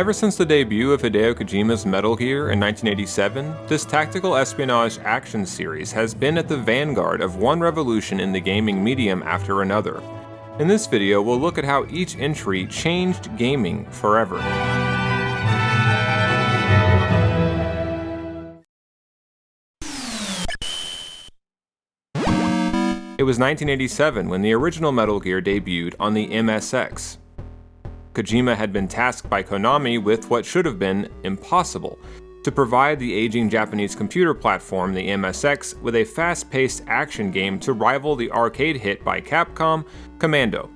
Ever since the debut of Hideo Kojima's Metal Gear in 1987, this tactical espionage action series has been at the vanguard of one revolution in the gaming medium after another. In this video, we'll look at how each entry changed gaming forever. It was 1987 when the original Metal Gear debuted on the MSX. Kojima had been tasked by Konami with what should have been impossible: to provide the aging Japanese computer platform, the MSX, with a fast-paced action game to rival the arcade hit by Capcom, Commando.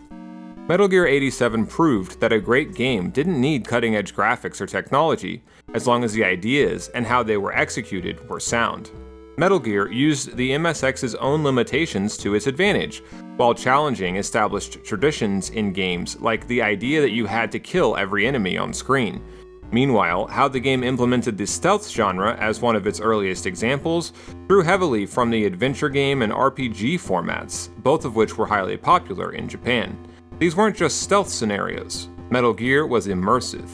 Metal Gear 87 proved that a great game didn't need cutting-edge graphics or technology, as long as the ideas and how they were executed were sound. Metal Gear used the MSX's own limitations to its advantage, while challenging established traditions in games like the idea that you had to kill every enemy on screen. Meanwhile, how the game implemented the stealth genre as one of its earliest examples drew heavily from the adventure game and RPG formats, both of which were highly popular in Japan. These weren't just stealth scenarios. Metal Gear was immersive.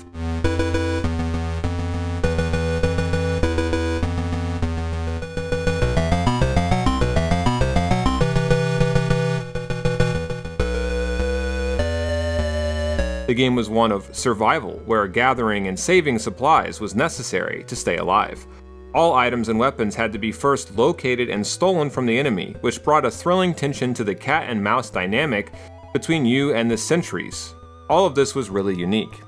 The game was one of survival, where gathering and saving supplies was necessary to stay alive. All items and weapons had to be first located and stolen from the enemy, which brought a thrilling tension to the cat and mouse dynamic between you and the sentries. All of this was really unique.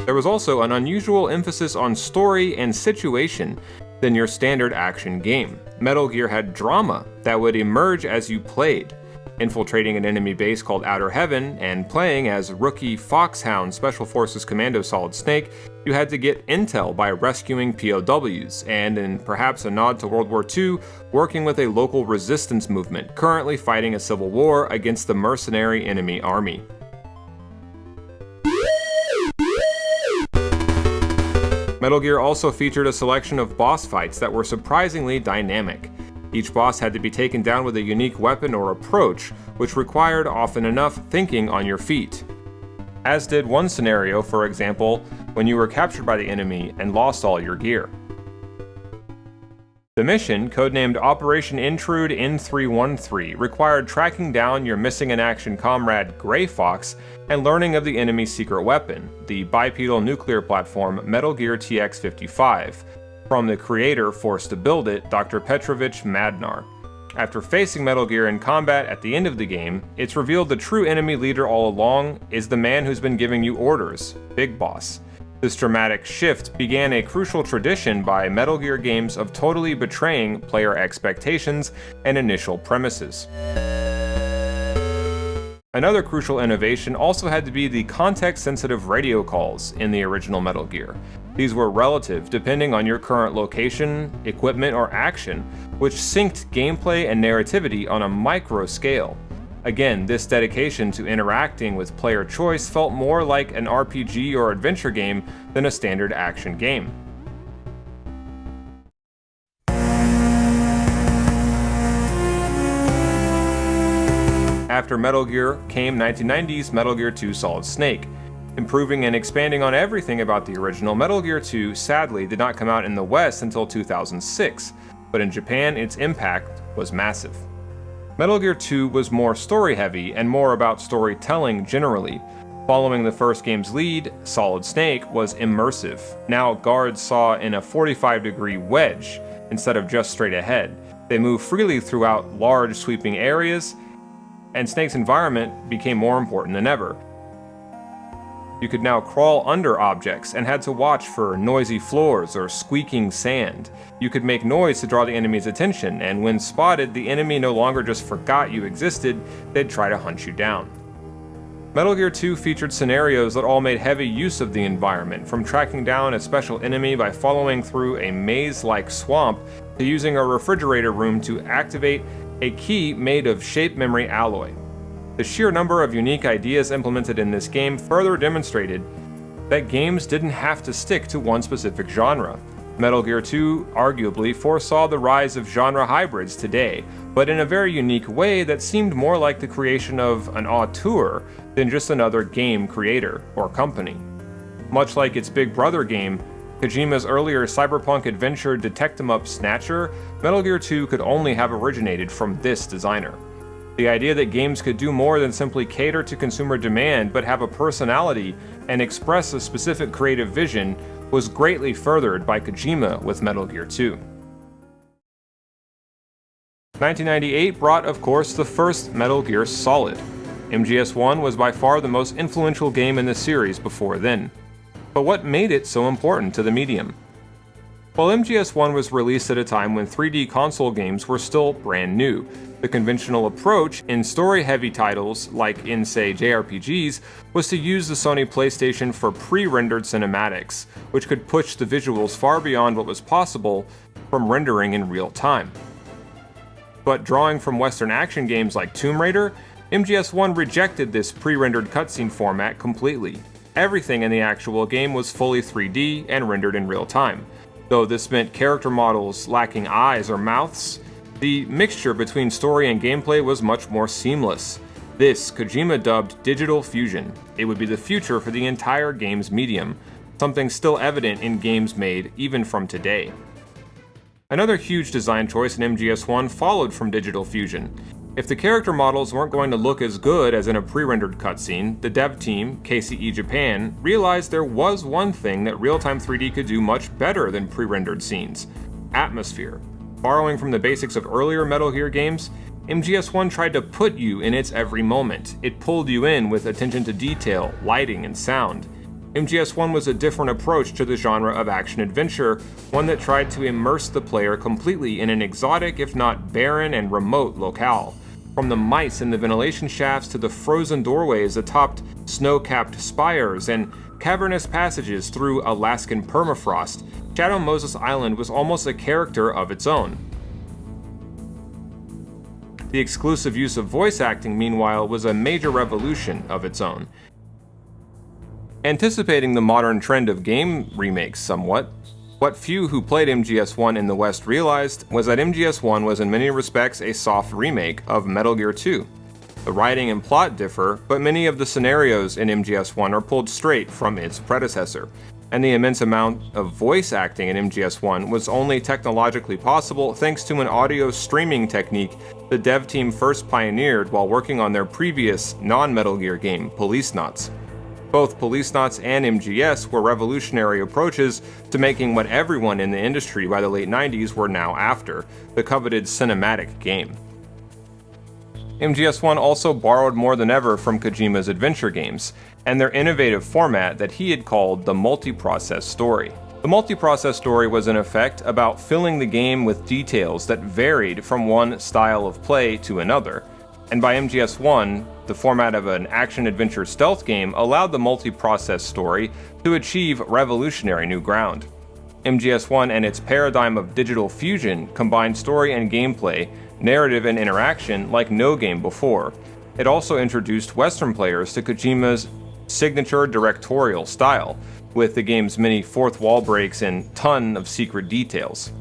There was also an unusual emphasis on story and situation than your standard action game. Metal Gear had drama that would emerge as you played. Infiltrating an enemy base called Outer Heaven and playing as rookie Foxhound Special Forces Commando Solid Snake, you had to get intel by rescuing POWs, and in perhaps a nod to World War II, working with a local resistance movement currently fighting a civil war against the mercenary enemy army. Metal Gear also featured a selection of boss fights that were surprisingly dynamic. Each boss had to be taken down with a unique weapon or approach, which required often enough thinking on your feet. As did one scenario, for example, when you were captured by the enemy and lost all your gear. The mission, codenamed Operation Intrude N313, required tracking down your missing-in-action comrade Gray Fox and learning of the enemy's secret weapon, the bipedal nuclear platform Metal Gear TX-55, from the creator forced to build it, Dr. Petrovich Madnar. After facing Metal Gear in combat at the end of the game, it's revealed the true enemy leader all along is the man who's been giving you orders, Big Boss. This dramatic shift began a crucial tradition by Metal Gear games of totally betraying player expectations and initial premises. Another crucial innovation also had to be the context-sensitive radio calls in the original Metal Gear. These were relative depending on your current location, equipment, or action, which synced gameplay and narrativity on a micro scale. Again, this dedication to interacting with player choice felt more like an RPG or adventure game than a standard action game. After Metal Gear came 1990's Metal Gear 2 Solid Snake. Improving and expanding on everything about the original, Metal Gear 2 sadly did not come out in the West until 2006, but in Japan its impact was massive. Metal Gear 2 was more story-heavy and more about storytelling generally. Following the first game's lead, Solid Snake was immersive. Now guards saw in a 45-degree wedge instead of just straight ahead. They moved freely throughout large sweeping areas, and Snake's environment became more important than ever. You could now crawl under objects and had to watch for noisy floors or squeaking sand. You could make noise to draw the enemy's attention, and when spotted, the enemy no longer just forgot you existed, they'd try to hunt you down. Metal Gear 2 featured scenarios that all made heavy use of the environment, from tracking down a special enemy by following through a maze-like swamp to using a refrigerator room to activate a key made of shape memory alloy. The sheer number of unique ideas implemented in this game further demonstrated that games didn't have to stick to one specific genre. Metal Gear 2 arguably foresaw the rise of genre hybrids today, but in a very unique way that seemed more like the creation of an auteur than just another game creator or company. Much like its big brother game, Kojima's earlier cyberpunk adventure Detect-em-up Snatcher, Metal Gear 2 could only have originated from this designer. The idea that games could do more than simply cater to consumer demand but have a personality and express a specific creative vision was greatly furthered by Kojima with Metal Gear 2. 1998 brought, of course, the first Metal Gear Solid. MGS1 was by far the most influential game in the series before then. But what made it so important to the medium? Well, MGS1 was released at a time when 3D console games were still brand new. The conventional approach in story-heavy titles, like in, say, JRPGs, was to use the Sony PlayStation for pre-rendered cinematics, which could push the visuals far beyond what was possible from rendering in real time. But drawing from Western action games like Tomb Raider, MGS1 rejected this pre-rendered cutscene format completely. Everything in the actual game was fully 3D and rendered in real time. Though this meant character models lacking eyes or mouths, the mixture between story and gameplay was much more seamless. This Kojima dubbed digital fusion. It would be the future for the entire game's medium, something still evident in games made even from today. Another huge design choice in MGS1 followed from digital fusion. If the character models weren't going to look as good as in a pre-rendered cutscene, the dev team, KCE Japan, realized there was one thing that real-time 3D could do much better than pre-rendered scenes: atmosphere. Borrowing from the basics of earlier Metal Gear games, MGS1 tried to put you in its every moment. It pulled you in with attention to detail, lighting, and sound. MGS1 was a different approach to the genre of action-adventure, one that tried to immerse the player completely in an exotic, if not barren and remote locale. From the mice in the ventilation shafts to the frozen doorways atop snow-capped spires and cavernous passages through Alaskan permafrost, Shadow Moses Island was almost a character of its own. The exclusive use of voice acting, meanwhile, was a major revolution of its own. Anticipating the modern trend of game remakes somewhat, what few who played MGS1 in the West realized was that MGS1 was in many respects a soft remake of Metal Gear 2. The writing and plot differ, but many of the scenarios in MGS1 are pulled straight from its predecessor, and the immense amount of voice acting in MGS1 was only technologically possible thanks to an audio streaming technique the dev team first pioneered while working on their previous non-Metal Gear game, Policenauts. Both Policenauts and MGS were revolutionary approaches to making what everyone in the industry by the late 90s were now after, the coveted cinematic game. MGS1 also borrowed more than ever from Kojima's adventure games, and their innovative format that he had called the multi-process story. The multi-process story was in effect about filling the game with details that varied from one style of play to another, and by MGS1, the format of an action-adventure stealth game allowed the multi-process story to achieve revolutionary new ground. MGS1 and its paradigm of digital fusion combined story and gameplay, narrative and interaction like no game before. It also introduced Western players to Kojima's signature directorial style, with the game's many fourth wall breaks and ton of secret details.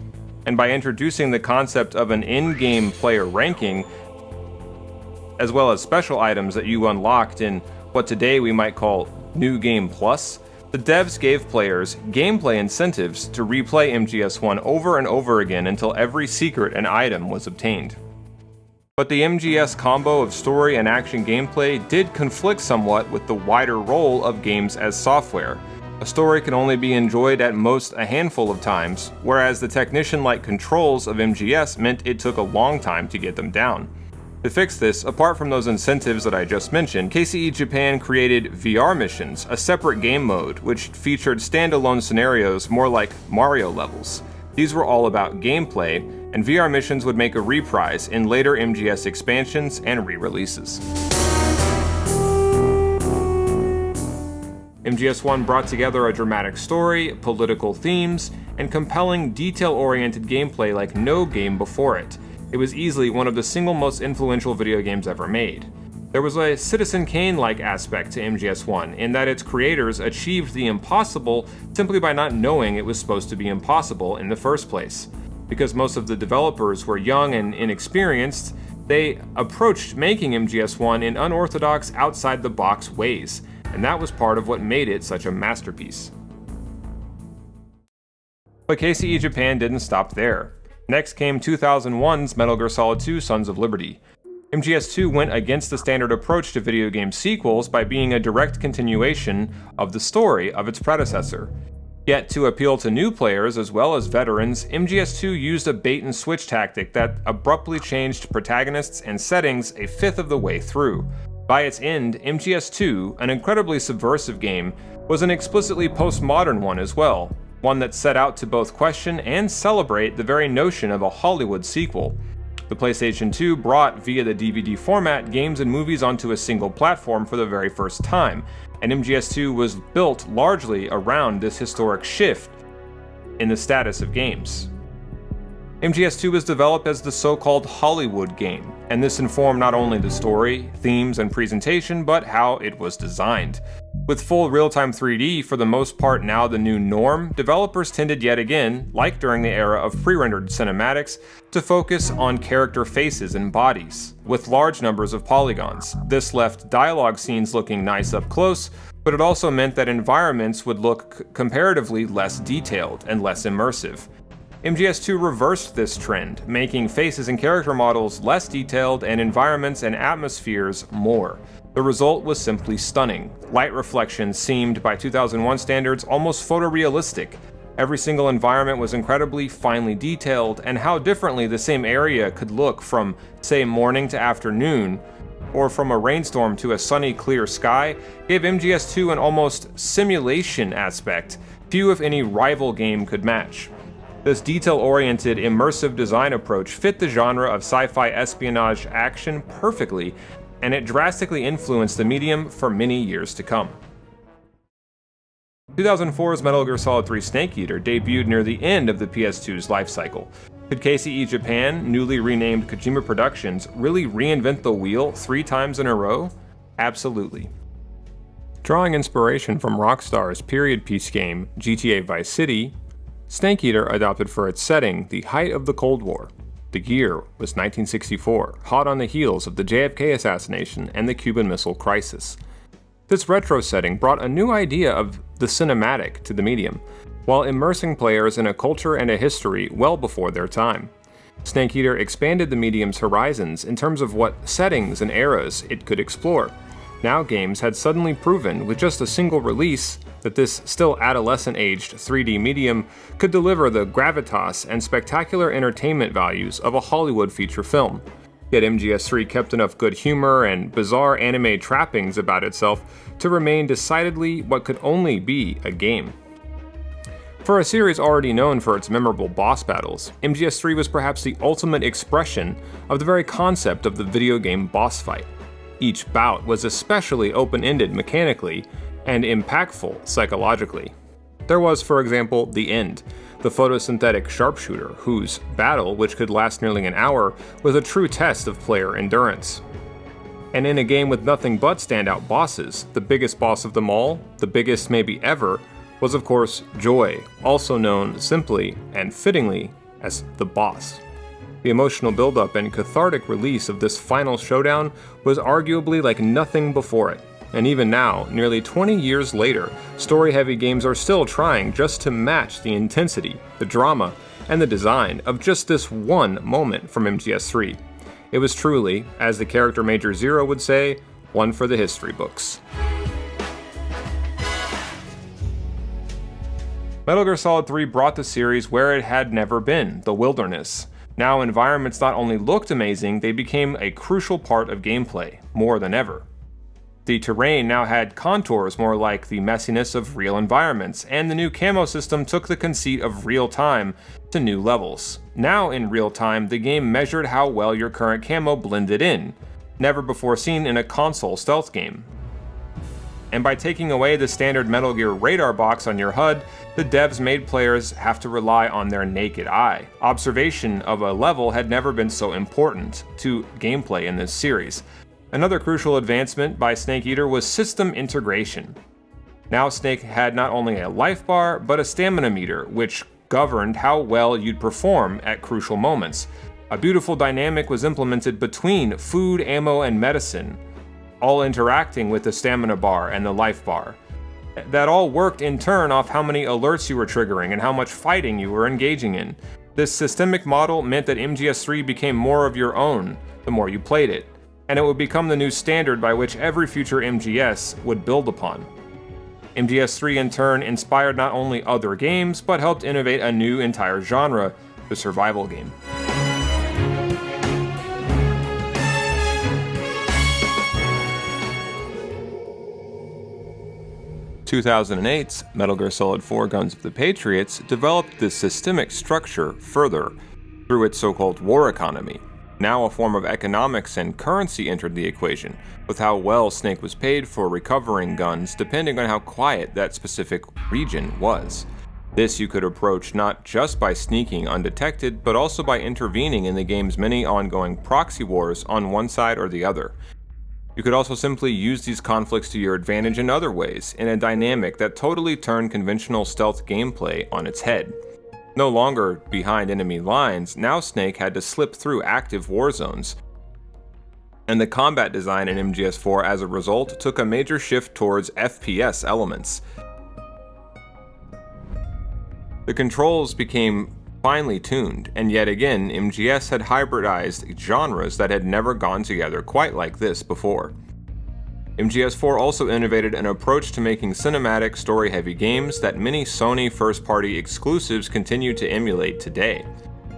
And by introducing the concept of an in-game player ranking, as well as special items that you unlocked in what today we might call New Game Plus, the devs gave players gameplay incentives to replay MGS1 over and over again until every secret and item was obtained. But the MGS combo of story and action gameplay did conflict somewhat with the wider role of games as software. A story can only be enjoyed at most a handful of times, whereas the technician-like controls of MGS meant it took a long time to get them down. To fix this, apart from those incentives that I just mentioned, KCE Japan created VR Missions, a separate game mode, which featured standalone scenarios more like Mario levels. These were all about gameplay, and VR Missions would make a reprise in later MGS expansions and re-releases. MGS1 brought together a dramatic story, political themes, and compelling detail-oriented gameplay like no game before it. It was easily one of the single most influential video games ever made. There was a Citizen Kane-like aspect to MGS1 in that its creators achieved the impossible simply by not knowing it was supposed to be impossible in the first place. Because most of the developers were young and inexperienced, they approached making MGS1 in unorthodox, outside-the-box ways, and that was part of what made it such a masterpiece. But KCE Japan didn't stop there. Next came 2001's Metal Gear Solid 2: Sons of Liberty. MGS2 went against the standard approach to video game sequels by being a direct continuation of the story of its predecessor. Yet, to appeal to new players as well as veterans, MGS2 used a bait-and-switch tactic that abruptly changed protagonists and settings a fifth of the way through. By its end, MGS2, an incredibly subversive game, was an explicitly postmodern one as well, one that set out to both question and celebrate the very notion of a Hollywood sequel. The PlayStation 2 brought, via the DVD format, games and movies onto a single platform for the very first time, and MGS2 was built largely around this historic shift in the status of games. MGS2 was developed as the so-called Hollywood game, and this informed not only the story, themes, and presentation, but how it was designed. With full real-time 3D for the most part now the new norm, developers tended yet again, like during the era of pre-rendered cinematics, to focus on character faces and bodies, with large numbers of polygons. This left dialogue scenes looking nice up close, but it also meant that environments would look comparatively less detailed and less immersive. MGS2 reversed this trend, making faces and character models less detailed and environments and atmospheres more. The result was simply stunning. Light reflections seemed, by 2001 standards, almost photorealistic. Every single environment was incredibly finely detailed, and how differently the same area could look from, say, morning to afternoon, or from a rainstorm to a sunny, clear sky, gave MGS2 an almost simulation aspect few if any rival game could match. This detail-oriented, immersive design approach fit the genre of sci-fi espionage action perfectly, and it drastically influenced the medium for many years to come. 2004's Metal Gear Solid 3: Snake Eater debuted near the end of the PS2's life cycle. Could KCE Japan, newly renamed Kojima Productions, really reinvent the wheel 3 times in a row? Absolutely. Drawing inspiration from Rockstar's period piece game, GTA Vice City, Snake Eater adopted for its setting the height of the Cold War. The year was 1964, hot on the heels of the JFK assassination and the Cuban Missile Crisis. This retro setting brought a new idea of the cinematic to the medium, while immersing players in a culture and a history well before their time. Snake Eater expanded the medium's horizons in terms of what settings and eras it could explore. Now games had suddenly proven, with just a single release, that this still adolescent-aged 3D medium could deliver the gravitas and spectacular entertainment values of a Hollywood feature film. Yet MGS3 kept enough good humor and bizarre anime trappings about itself to remain decidedly what could only be a game. For a series already known for its memorable boss battles, MGS3 was perhaps the ultimate expression of the very concept of the video game boss fight. Each bout was especially open-ended mechanically, and impactful psychologically. There was, for example, the End, the photosynthetic sharpshooter, whose battle, which could last nearly an hour, was a true test of player endurance. And in a game with nothing but standout bosses, the biggest boss of them all, the biggest maybe ever, was of course Joy, also known simply and fittingly as the boss. The emotional buildup and cathartic release of this final showdown was arguably like nothing before it. And even now, nearly 20 years later, story-heavy games are still trying just to match the intensity, the drama, and the design of just this one moment from MGS3. It was truly, as the character Major Zero would say, one for the history books. Metal Gear Solid 3 brought the series where it had never been, the wilderness. Now environments not only looked amazing, they became a crucial part of gameplay, more than ever. The terrain now had contours more like the messiness of real environments, and the new camo system took the conceit of real time to new levels. Now in real time, the game measured how well your current camo blended in, never before seen in a console stealth game. And by taking away the standard Metal Gear radar box on your HUD, the devs made players have to rely on their naked eye. Observation of a level had never been so important to gameplay in this series. Another crucial advancement by Snake Eater was system integration. Now Snake had not only a life bar, but a stamina meter, which governed how well you'd perform at crucial moments. A beautiful dynamic was implemented between food, ammo, and medicine, all interacting with the stamina bar and the life bar. That all worked in turn off how many alerts you were triggering and how much fighting you were engaging in. This systemic model meant that MGS3 became more of your own the more you played it, and it would become the new standard by which every future MGS would build upon. MGS3 in turn inspired not only other games, but helped innovate a new entire genre, the survival game. 2008's Metal Gear Solid 4 Guns of the Patriots developed this systemic structure further through its so-called war economy. Now a form of economics and currency entered the equation, with how well Snake was paid for recovering guns depending on how quiet that specific region was. This you could approach not just by sneaking undetected, but also by intervening in the game's many ongoing proxy wars on one side or the other. You could also simply use these conflicts to your advantage in other ways, in a dynamic that totally turned conventional stealth gameplay on its head. No longer behind enemy lines, now Snake had to slip through active war zones. And the combat design in MGS4 as a result took a major shift towards FPS elements. The controls became finely tuned, and yet again, MGS had hybridized genres that had never gone together quite like this before. MGS4 also innovated an approach to making cinematic, story-heavy games that many Sony first-party exclusives continue to emulate today.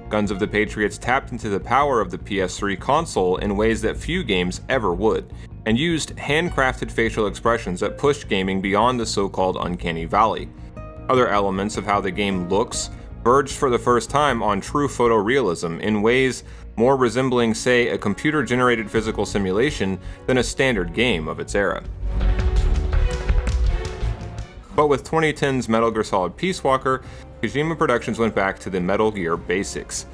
Guns of the Patriots tapped into the power of the PS3 console in ways that few games ever would, and used handcrafted facial expressions that pushed gaming beyond the so-called uncanny valley. Other elements of how the game looks verged for the first time on true photorealism in ways more resembling, say, a computer-generated physical simulation than a standard game of its era. But with 2010's Metal Gear Solid Peace Walker, Kojima Productions went back to the Metal Gear basics.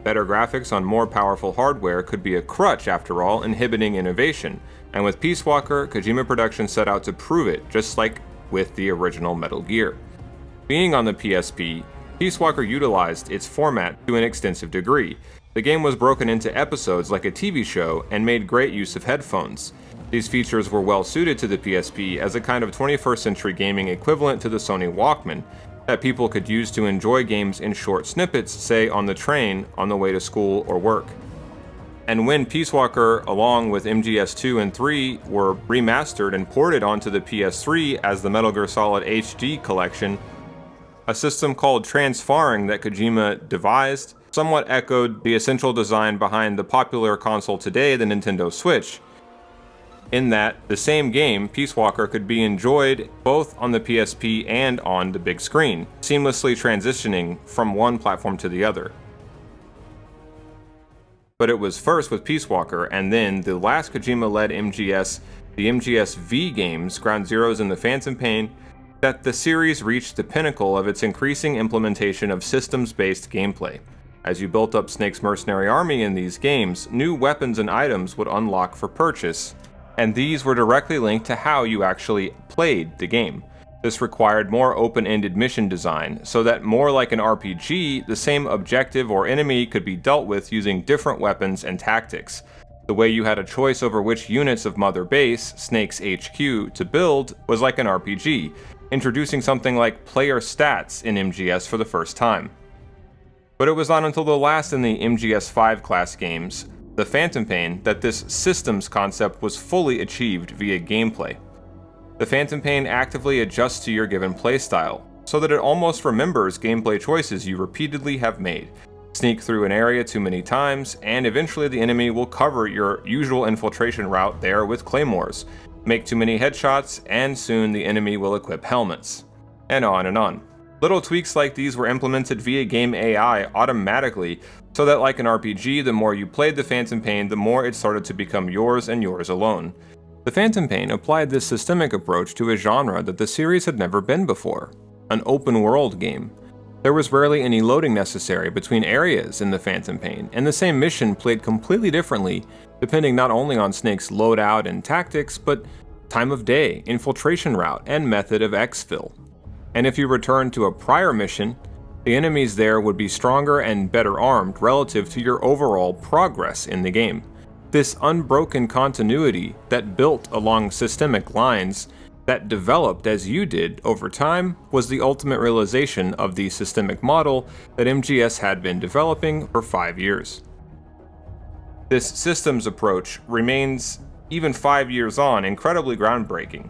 Better graphics on more powerful hardware could be a crutch, after all, inhibiting innovation, and with Peace Walker, Kojima Productions set out to prove it, just like with the original Metal Gear. Being on the PSP, Peace Walker utilized its format to an extensive degree. The game was broken into episodes like a TV show and made great use of headphones. These features were well suited to the PSP as a kind of 21st century gaming equivalent to the Sony Walkman that people could use to enjoy games in short snippets, say on the train on the way to school or work. And when Peace Walker, along with MGS2 and 3, were remastered and ported onto the PS3 as the Metal Gear Solid HD collection, a system called transfarring that Kojima devised somewhat echoed the essential design behind the popular console today, the Nintendo Switch, in that the same game, Peace Walker, could be enjoyed both on the PSP and on the big screen, seamlessly transitioning from one platform to the other. But it was first with Peace Walker, and then the last Kojima-led MGS, the MGS-V games, Ground Zeroes and the Phantom Pain, that the series reached the pinnacle of its increasing implementation of systems-based gameplay. As you built up Snake's mercenary army in these games, new weapons and items would unlock for purchase, and these were directly linked to how you actually played the game. This required more open-ended mission design, so that more like an RPG, the same objective or enemy could be dealt with using different weapons and tactics. The way you had a choice over which units of Mother Base, Snake's HQ, to build was like an RPG, introducing something like player stats in MGS for the first time. But it was not until the last in the MGS5 class games, the Phantom Pain, that this systems concept was fully achieved via gameplay. The Phantom Pain actively adjusts to your given playstyle, so that it almost remembers gameplay choices you repeatedly have made. Sneak through an area too many times, and eventually the enemy will cover your usual infiltration route there with claymores. Make too many headshots, and soon the enemy will equip helmets. And on and on. Little tweaks like these were implemented via game AI automatically, so that like an RPG, the more you played the Phantom Pain, the more it started to become yours and yours alone. The Phantom Pain applied this systemic approach to a genre that the series had never been before, an open-world game. There was rarely any loading necessary between areas in the Phantom Pain, and the same mission played completely differently depending not only on Snake's loadout and tactics, but time of day, infiltration route, and method of exfil. And if you returned to a prior mission, the enemies there would be stronger and better armed relative to your overall progress in the game. This unbroken continuity that built along systemic lines that developed as you did over time was the ultimate realization of the systemic model that MGS had been developing for 5 years. This systems approach remains, even 5 years on, incredibly groundbreaking.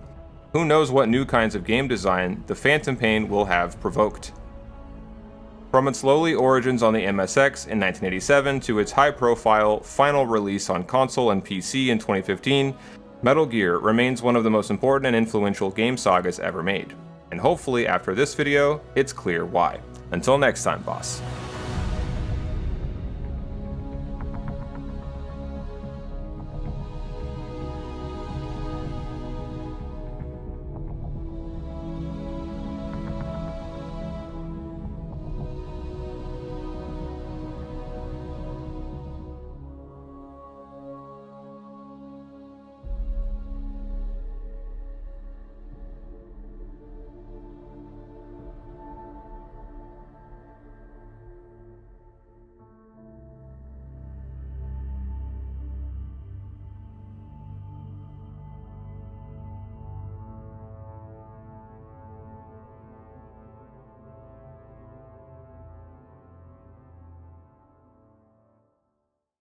Who knows what new kinds of game design the Phantom Pain will have provoked. From its lowly origins on the MSX in 1987 to its high-profile final release on console and PC in 2015, Metal Gear remains one of the most important and influential game sagas ever made. And hopefully after this video, it's clear why. Until next time, boss.